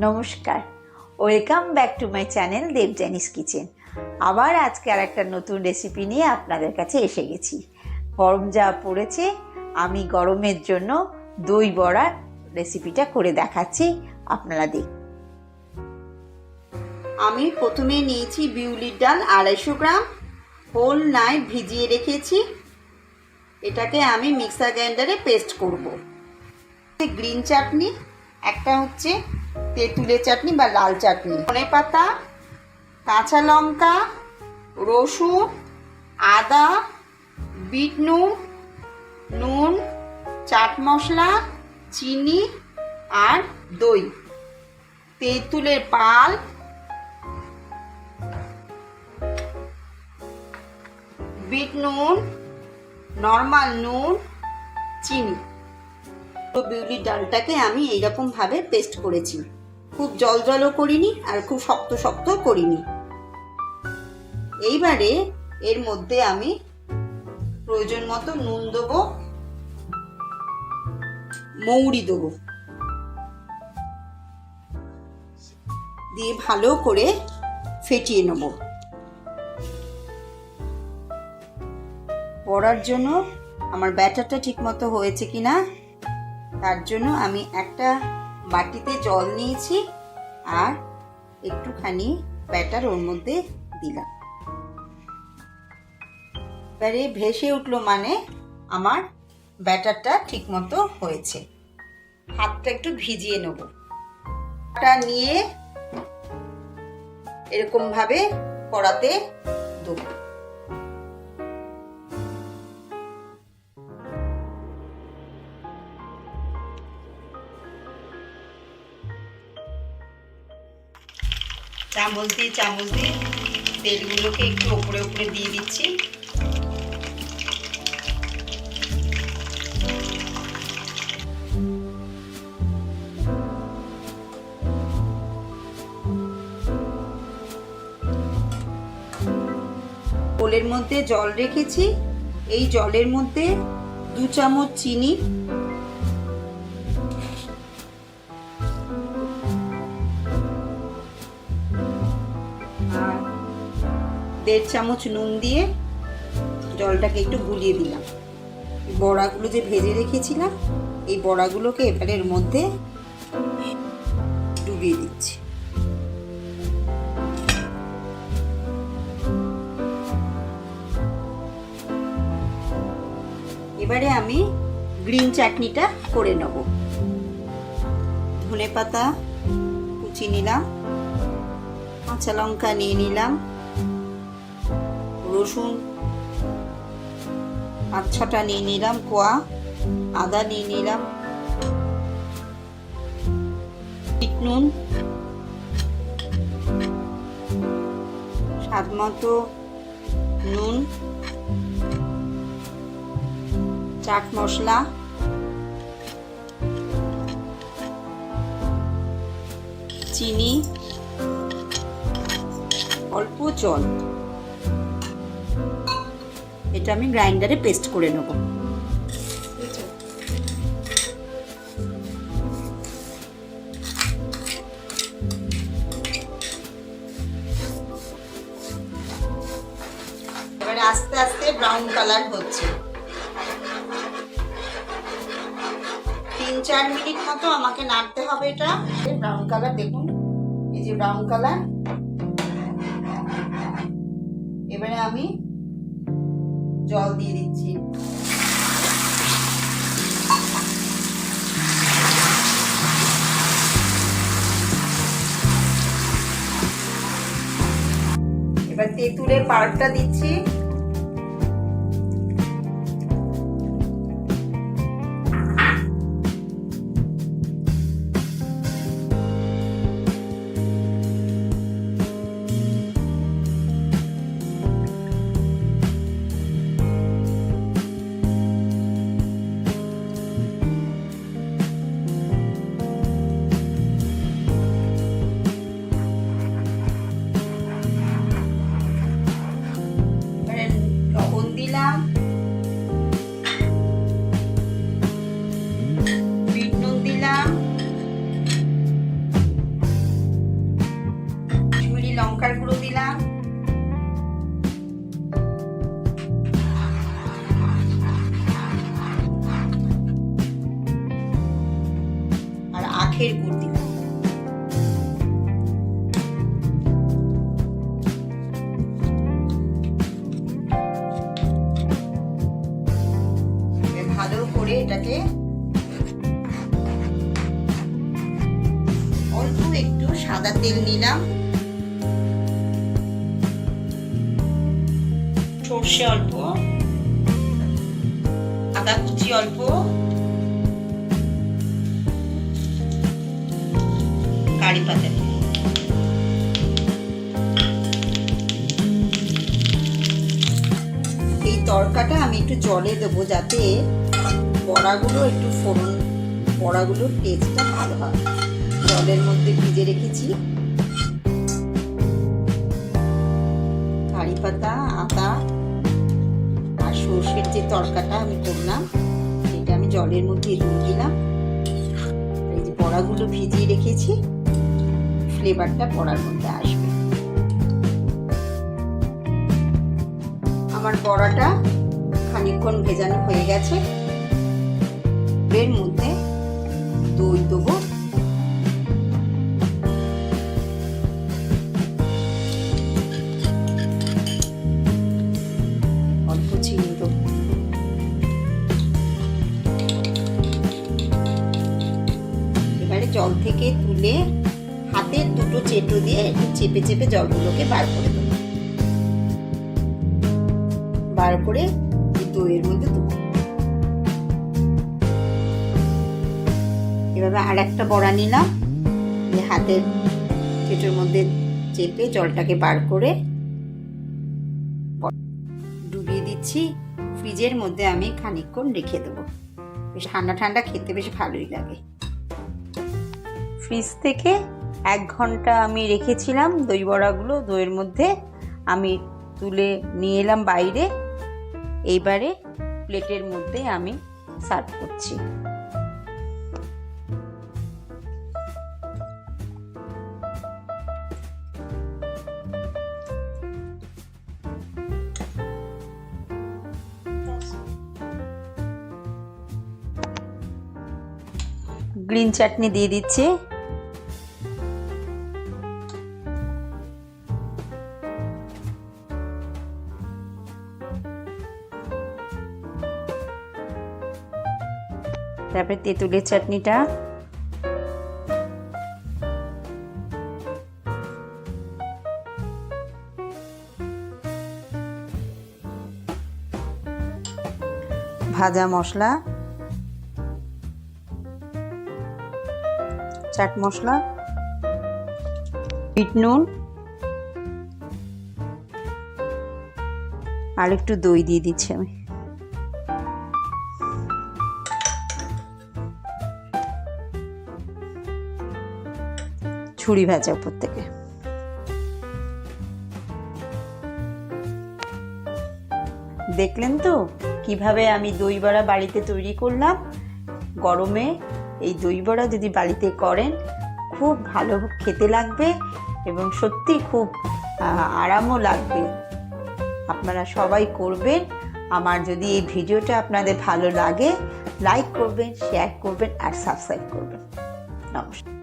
নমস্কার, welcome back to my channel Debjani's kitchen. আবার আজকে আর একটা নতুন রেসিপি নিয়ে আপনাদের কাছে এসে গেছি। গরম যা পড়েছে, আমি গরমের জন্য দই বড়ার রেসিপিটা করে দেখাচ্ছি, আপনারা দেখুন। আমি প্রথমে নিয়েছি বিউলির ডাল 250 গ্রাম, হোল নাইট ভিজিয়ে রেখেছি। এটাকে আমি মিক্সার গ্রাইন্ডারে পেস্ট করব। গ্রিন চাটনি, একটা হচ্ছে তেঁতুলের চাটনি বা লাল চাটনি, ধনেপাতা, কাঁচা লঙ্কা, রসুন, আদা, বিট নুন, নুন, চাট মশলা, চিনি আর দই, তেঁতুলের পাল, বিট নুন, নর্মাল নুন, চিনি। তো বিউলির ডালটাকে আমি এইরকম ভাবে পেস্ট করেছি। খুব জল জলও করিনি আর খুব শক্ত শক্ত করিনি। এইবারে এর মধ্যে আমি প্রয়োজন মতো নুন দেবো, মৌরি দেবো, দিয়ে ভালো করে ফেটিয়ে নেব। পড়ার জন্য আমার ব্যাটারটা ঠিক মতো হয়েছে কিনা তার জন্য আমি একটা বাটিতে জল নিয়েছি আর একটুখানি ব্যাটার ওর মধ্যে দিলাম। এবারে ভেসে উঠলো মানে আমার ব্যাটারটা ঠিক মতো হয়েছে। হাতটা একটু ভিজিয়ে নেব। এটা নিয়ে এরকম ভাবে কড়াতে দেবো। চামচ দিয়ে তেলগুলোকে একটু ওপরে ওপরে দিয়ে দিচ্ছি। বোলের মধ্যে জল রেখেছি, এই জলের মধ্যে 2 চামচ চিনি, আর 1.5 চামচ নুন দিয়ে জলটাকে একটু গুলিয়ে দিলাম। বড়াগুলো যে ভেজে রেখেছিলাম, এই বড়াগুলোকে এবারের মধ্যে ডুবিয়ে দিচ্ছি। এবারে আমি গ্রিন চাটনিটা করে নেব। ধনেপাতা কুচি নিলাম, কাঁচা লঙ্কা নিয়ে নিলাম, রসুন 5-6টা নিয়ে নিলাম কোয়া, আদা নিয়ে নিলাম, বিট নুন, স্বাদ মতো নুন, চাট মশলা, চিনি, অল্প জল। এটা আমি গ্রাইন্ডারে পেস্ট করে নেব। এবারে আস্তে আস্তে ব্রাউন কালার হচ্ছে। 3-4 মিনিট মতো আমাকে নাড়তে হবে এটা। ব্রাউন কালার দেখুন, এই যে ব্রাউন কালার। এবারে আমি জল দিয়ে দিচ্ছি। এবার তেঁতুলের পাল্পটা দিচ্ছি। করে এটাকে অল্প একটু সাদা তেল নিলাম, সর্ষে অল্প, আদা কুচি অল্প, কারি পাতা এই তড়কাটা আমি একটু জলে দেবো যাতে বড়াগুলো একটু বড়াগুলোর টেস্টটা ভালো হয়। জলের মধ্যে ভিজে রেখেছি কারি পাতা, আদা আর সর্ষের যে তড়কাটা আমি করলাম সেটা আমি জলের মধ্যে দিয়ে দিলাম। এই যে বড়াগুলো ভিজিয়ে রেখেছি, ফ্লেভারটা বড়ার মধ্যে আসবে। আমার বড়াটা খানিকক্ষণ ভেজানো হয়ে গেছে। এর মধ্যে দই দেবো, অল্প চিনি দেবো, এবারে জল থেকে তুলে হাতের দুটো চেটো দিয়ে একটু চেপে চেপে জলগুলোকে বার করে দেবো। বার করে দইয়ের মধ্যে দেবো। এভাবে আর একটা বড়া নিলাম, হাতের চেটোর মধ্যে চেপে জলটাকে বার করে ডুবিয়ে দিচ্ছি। ফ্রিজের মধ্যে আমি খানিকক্ষণ রেখে দেবো, বেশ ঠান্ডা ঠান্ডা খেতে বেশ ভালোই লাগে। ফ্রিজ থেকে 1 ঘন্টা আমি রেখেছিলাম দই বড়াগুলো দইয়ের মধ্যে। আমি তুলে নিয়ে এলাম বাইরে। এইবারে প্লেটের মধ্যে আমি সার্ভ করছি। গ্রিন চাটনি দিয়ে দিচ্ছি। তারপরে তেঁতুলের চাটনিটা, ভাজা মশলা, চাট মশলা, বিট নুন আর একটু দই দিয়ে দিচ্ছি আমি। ছুরি ভাজা উপর থেকে। দেখলেন তো কিভাবে আমি দই বড়া বাড়িতে তৈরি করলাম। গরমে এই দই বড়া যদি বাড়িতে করেন খুব ভালো খেতে লাগবে এবং সত্যি খুব আরামও লাগবে। আপনারা সবাই করবেন। আমার যদি এই ভিডিওটা আপনাদের ভালো লাগে লাইক করবেন, শেয়ার করবেন আর সাবস্ক্রাইব করবেন। নমস্কার।